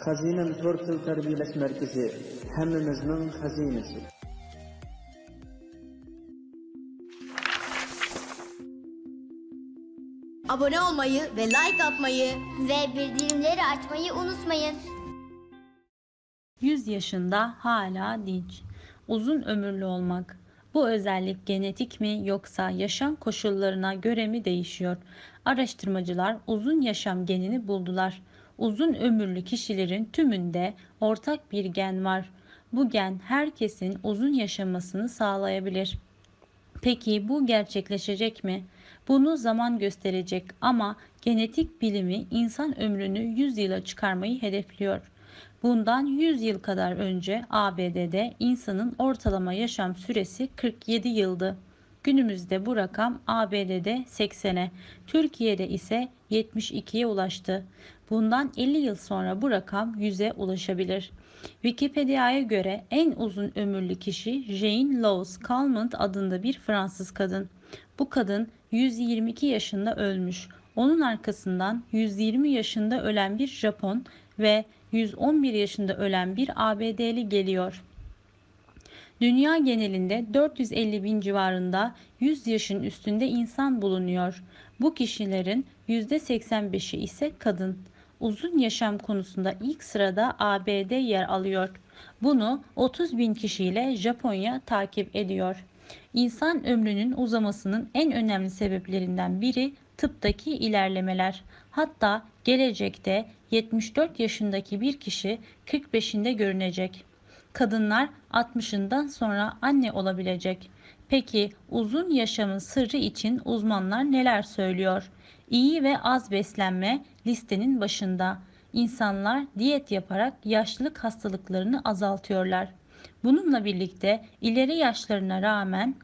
Xazinem Tortil Terbiyeleş Merkezi, hemmimizning xazinesi. Abone olmayı ve like atmayı ve bildirimleri açmayı unutmayın. 100 yaşında hala dinç. Uzun ömürlü olmak. Bu özellik genetik mi yoksa yaşam koşullarına göre mi değişiyor? Araştırmacılar uzun yaşam genini buldular. Uzun ömürlü kişilerin tümünde ortak bir gen var. Bu gen herkesin uzun yaşamasını sağlayabilir. Peki bu gerçekleşecek mi? Bunu zaman gösterecek ama genetik bilimi insan ömrünü 100 yıla çıkarmayı hedefliyor. Bundan 100 yıl kadar önce ABD'de insanın ortalama yaşam süresi 47 yıldı. Günümüzde bu rakam ABD'de 80'e, Türkiye'de ise 72'ye ulaştı. Bundan 50 yıl sonra bu rakam 100'e ulaşabilir. Wikipedia'ya göre en uzun ömürlü kişi Jane Louise Calment adında bir Fransız kadın. Bu kadın 122 yaşında ölmüş. Onun arkasından 120 yaşında ölen bir Japon ve 111 yaşında ölen bir ABD'li geliyor. Dünya genelinde 450 bin civarında 100 yaşın üstünde insan bulunuyor. Bu kişilerin %85'i ise kadın. Uzun yaşam konusunda ilk sırada ABD yer alıyor. Bunu 30 bin kişiyle Japonya takip ediyor. İnsan ömrünün uzamasının en önemli sebeplerinden biri tıptaki ilerlemeler. Hatta gelecekte 74 yaşındaki bir kişi 45'inde görünecek. Kadınlar 60'ından sonra anne olabilecek. Peki uzun yaşamın sırrı için uzmanlar neler söylüyor? İyi ve az beslenme listenin başında. İnsanlar diyet yaparak yaşlılık hastalıklarını azaltıyorlar. Bununla birlikte ileri yaşlarına rağmen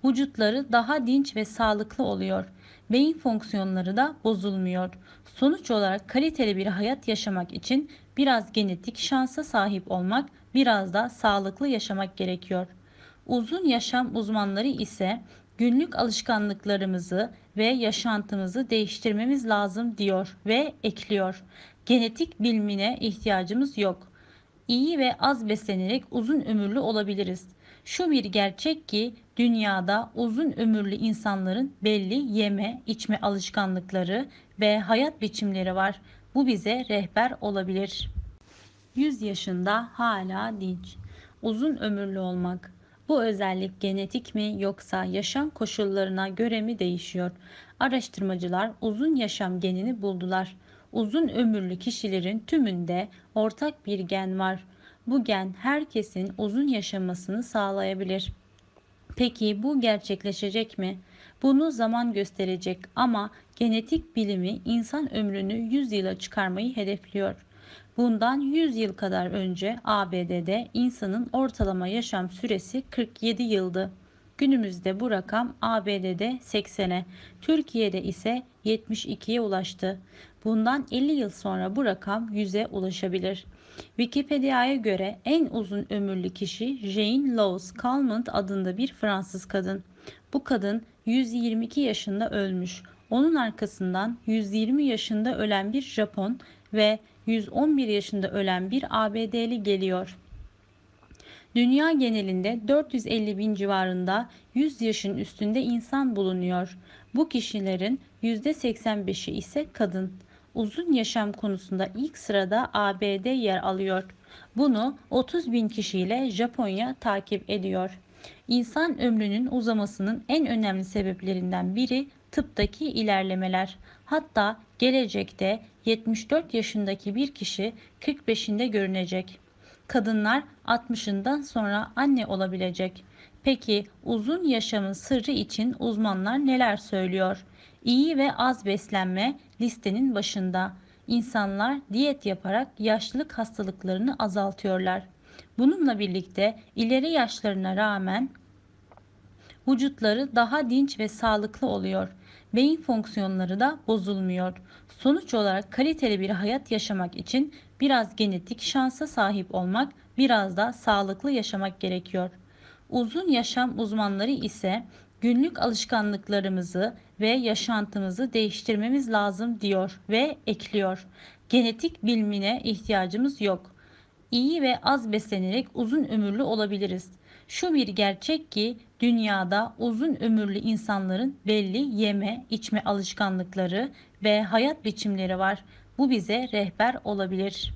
vücutları daha dinç ve sağlıklı oluyor. Beyin fonksiyonları da bozulmuyor. Sonuç olarak kaliteli bir hayat yaşamak için biraz genetik şansa sahip olmak, biraz da sağlıklı yaşamak gerekiyor. Uzun yaşam uzmanları ise günlük alışkanlıklarımızı ve yaşantımızı değiştirmemiz lazım diyor ve ekliyor. Genetik bilimine ihtiyacımız yok. İyi ve az beslenerek uzun ömürlü olabiliriz. Şu bir gerçek ki dünyada uzun ömürlü insanların belli yeme, içme alışkanlıkları ve hayat biçimleri var. Bu bize rehber olabilir. 100 yaşında hala dinç. Uzun ömürlü olmak. Bu özellik genetik mi yoksa yaşam koşullarına göre mi değişiyor? Araştırmacılar uzun yaşam genini buldular. Uzun ömürlü kişilerin tümünde ortak bir gen var. Bu gen herkesin uzun yaşamasını sağlayabilir. Peki bu gerçekleşecek mi? Bunu zaman gösterecek ama genetik bilimi insan ömrünü 100 yıla çıkarmayı hedefliyor. Bundan 100 yıl kadar önce ABD'de insanın ortalama yaşam süresi 47 yıldı. Günümüzde bu rakam ABD'de 80'e, Türkiye'de ise 72'ye ulaştı. Bundan 50 yıl sonra bu rakam 100'e ulaşabilir. Wikipedia'ya göre en uzun ömürlü kişi Jane Louise Calment adında bir Fransız kadın. Bu kadın 122 yaşında ölmüş. Onun arkasından 120 yaşında ölen bir Japon ve 111 yaşında ölen bir ABD'li geliyor. Dünya genelinde 450 bin civarında 100 yaşın üstünde insan bulunuyor. Bu kişilerin %85'i ise kadın. Uzun yaşam konusunda ilk sırada ABD yer alıyor. Bunu 30 bin kişiyle Japonya takip ediyor. İnsan ömrünün uzamasının en önemli sebeplerinden biri tıptaki ilerlemeler. Hatta gelecekte 74 yaşındaki bir kişi 45'inde görünecek. Kadınlar 60'ından sonra anne olabilecek. Peki uzun yaşamın sırrı için uzmanlar neler söylüyor? İyi ve az beslenme listenin başında. İnsanlar diyet yaparak yaşlılık hastalıklarını azaltıyorlar. Bununla birlikte ileri yaşlarına rağmen vücutları daha dinç ve sağlıklı oluyor. Beyin fonksiyonları da bozulmuyor. Sonuç olarak kaliteli bir hayat yaşamak için biraz genetik şansa sahip olmak, biraz da sağlıklı yaşamak gerekiyor. Uzun yaşam uzmanları ise günlük alışkanlıklarımızı ve yaşantımızı değiştirmemiz lazım diyor ve ekliyor. Genetik bilimine ihtiyacımız yok. İyi ve az beslenerek uzun ömürlü olabiliriz. Şu bir gerçek ki dünyada uzun ömürlü insanların belli yeme, içme alışkanlıkları ve hayat biçimleri var. Bu bize rehber olabilir.